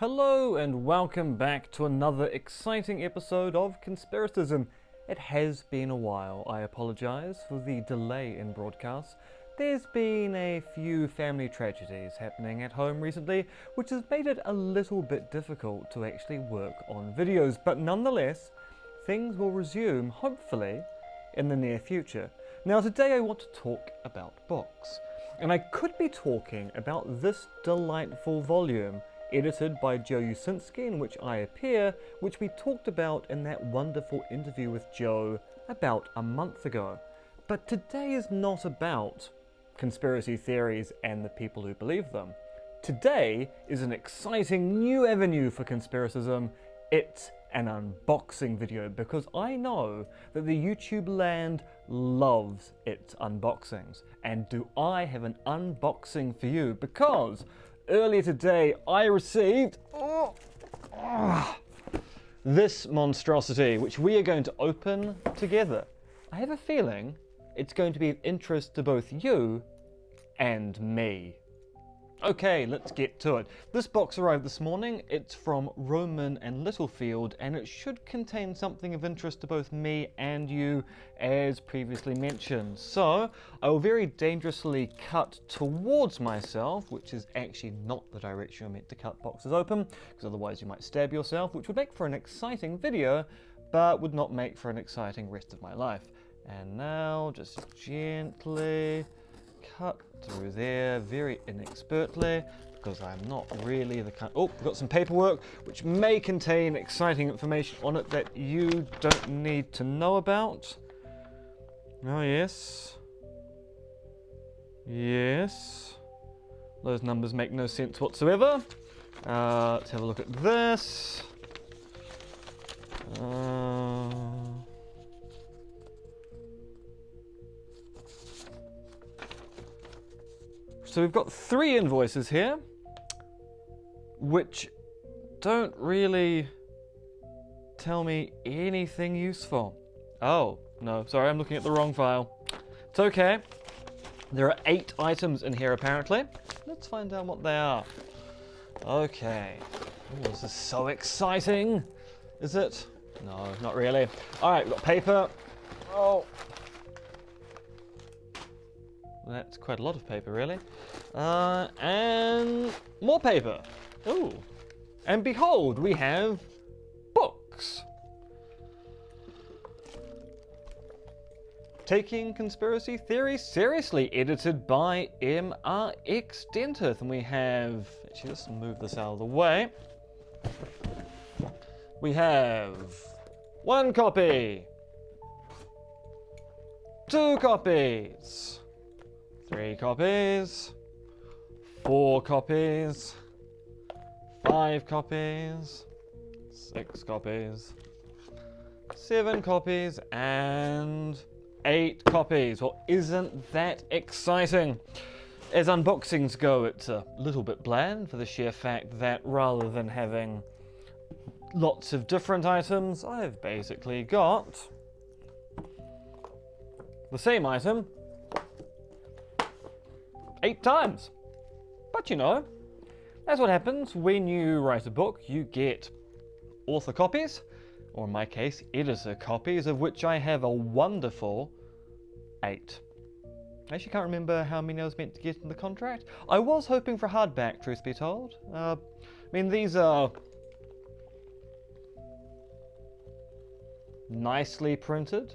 Hello and welcome back to another exciting episode of Conspiracism. It has been a while. I apologise for the delay in broadcasts. There's been a few family tragedies happening at home recently, which has made it a little bit difficult to actually work on videos, but nonetheless, things will resume, hopefully, in the near future. Now today I want to talk about books, and I could be talking about this delightful volume edited by Joe Usinski, in which I appear, which we talked about in that wonderful interview with Joe about a month ago. But today is not about conspiracy theories and the people who believe them. Today is an exciting new avenue for conspiracism. It's an unboxing video, because I know that the YouTube land loves its unboxings. And do I have an unboxing for you? Because earlier today I received this monstrosity, which we are going to open together. I have a feeling it's going to be of interest to both you and me. Okay, let's get to it. This box arrived this morning. It's from Roman and Littlefield, and it should contain something of interest to both me and you, as previously mentioned. So, I will very dangerously cut towards myself, which is actually not the direction you're meant to cut boxes open, because otherwise you might stab yourself, which would make for an exciting video, but would not make for an exciting rest of my life. And now, just gently cut through there, very inexpertly, because I'm not really the kind. Oh, we've got some paperwork which may contain exciting information on it that you don't need to know about. Oh yes, yes, those numbers make no sense whatsoever. Let's have a look at this. So we've got 3 invoices here, which don't really tell me anything useful. Oh, no, sorry, I'm looking at the wrong file. It's okay. There are 8 items in here, apparently. Let's find out what they are. Okay. Ooh, this is so exciting. Is it? No, not really. All right, we've got paper. Oh. That's quite a lot of paper, really. And more paper. Ooh. And behold, we have books. Taking Conspiracy Theories Seriously, edited by MRX Dentith. And we have, actually, let's move this out of the way. We have 1 copy, 2 copies, 3 copies, 4 copies, 5 copies, 6 copies, 7 copies, and 8 copies. Well, isn't that exciting? As unboxings go, it's a little bit bland for the sheer fact that rather than having lots of different items, I've basically got the same item 8 times. But you know, that's what happens when you write a book. You get author copies, or in my case, editor copies, of which I have a wonderful 8. I actually can't remember how many I was meant to get in the contract. I was hoping for hardback, truth be told. I mean, these are nicely printed,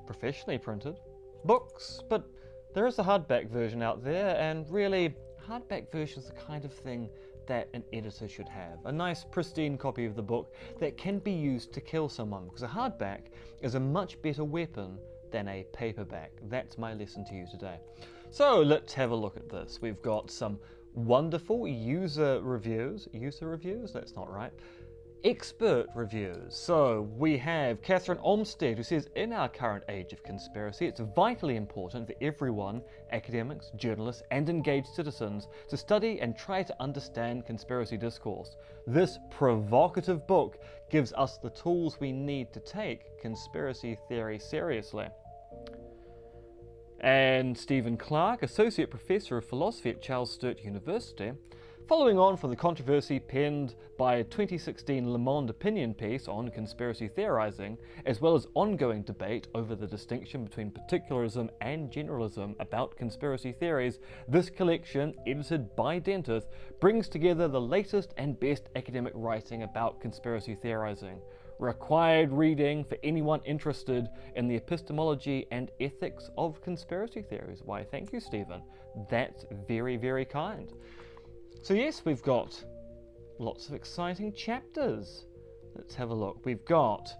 professionally printed books, but there is a hardback version out there, and really, hardback version is the kind of thing that an editor should have. A nice, pristine copy of the book that can be used to kill someone, because a hardback is a much better weapon than a paperback. That's my lesson to you today. So let's have a look at this. We've got some wonderful user reviews. User reviews? That's not right. Expert reviews. So we have Catherine Olmsted, who says, in our current age of conspiracy, it's vitally important for everyone, academics, journalists, and engaged citizens, to study and try to understand conspiracy discourse. This provocative book gives us the tools we need to take conspiracy theory seriously. And Stephen Clark, Associate Professor of Philosophy at Charles Sturt University, Following on from the controversy penned by a 2016 Le Monde opinion piece on conspiracy theorizing, as well as ongoing debate over the distinction between particularism and generalism about conspiracy theories, this collection, edited by Dentith, brings together the latest and best academic writing about conspiracy theorizing. Required reading for anyone interested in the epistemology and ethics of conspiracy theories. Why, thank you, Stephen. That's very, very kind. So yes, we've got lots of exciting chapters. Let's have a look. We've got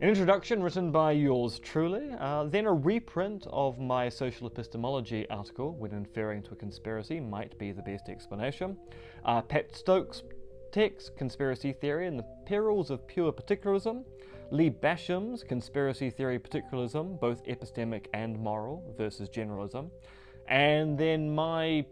an introduction written by yours truly, then a reprint of my social epistemology article, when inferring to a conspiracy might be the best explanation, Pat Stokes' text, Conspiracy Theory and the Perils of Pure Particularism, Lee Basham's Conspiracy Theory Particularism, both epistemic and moral versus generalism, and then my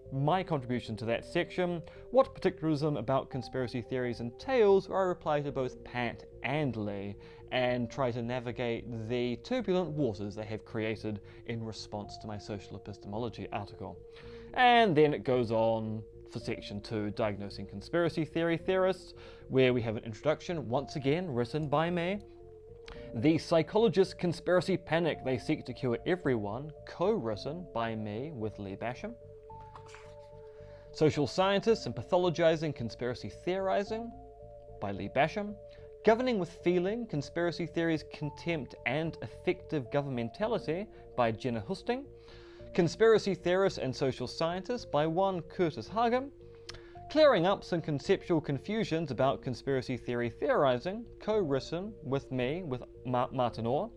contribution to that section, what particularism about conspiracy theories entails, where I reply to both Pat and Lee and try to navigate the turbulent waters they have created in response to my social epistemology article. And then it goes on for section 2, diagnosing conspiracy theory theorists, where we have an introduction, once again written by me. The Psychologist's Conspiracy Panic They Seek to Cure Everyone, co-written by me with Lee Basham. Social Scientists and Pathologizing Conspiracy Theorizing by Lee Basham. Governing with Feeling, Conspiracy Theories, Contempt and Effective Governmentality by Jenna Husting. Conspiracy Theorists and Social Scientists by one Curtis Hagen. Clearing Up Some Conceptual Confusions About Conspiracy Theory Theorizing, co-written with me, with Martin Orr.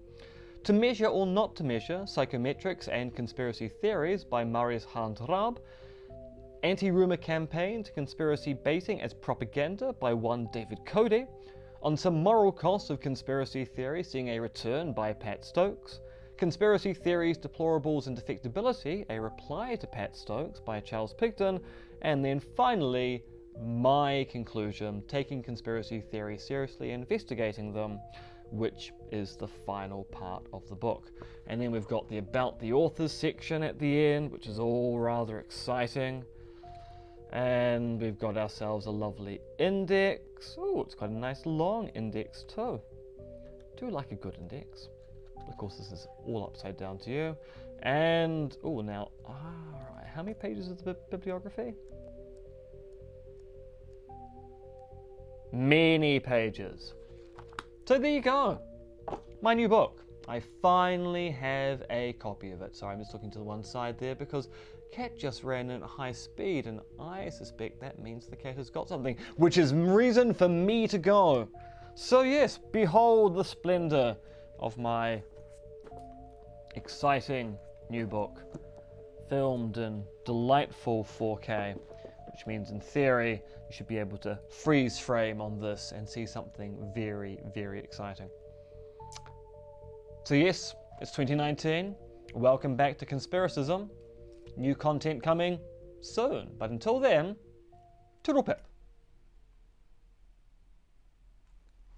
To Measure or Not to Measure, Psychometrics and Conspiracy Theories by Marius Hand-Raab. Anti-Rumor Campaign to Conspiracy Baiting as Propaganda by one David Cody. On Some Moral Costs of Conspiracy Theory, Seeing a Return by Pat Stokes. Conspiracy Theories, Deplorables and Defectability, a reply to Pat Stokes by Charles Pigton. And then finally, my conclusion, Taking Conspiracy Theories Seriously, Investigating Them, which is the final part of the book. And then we've got the About the Authors section at the end, which is all rather exciting. And we've got ourselves a lovely index. Oh, it's quite a nice long index too. Do like a good index. Of course, this is all upside down to you. And, oh, now, right, how many pages is the bibliography? Many pages. So there you go. My new book. I finally have a copy of it. Sorry, I'm just looking to the one side there because cat just ran in at high speed and I suspect that means the cat has got something, which is reason for me to go. So yes, behold the splendor of my exciting new book, filmed in delightful 4K, which means in theory you should be able to freeze frame on this and see something very, very exciting. So yes, it's 2019. Welcome back to Conspiracism. New content coming soon, but until then, toodle pip.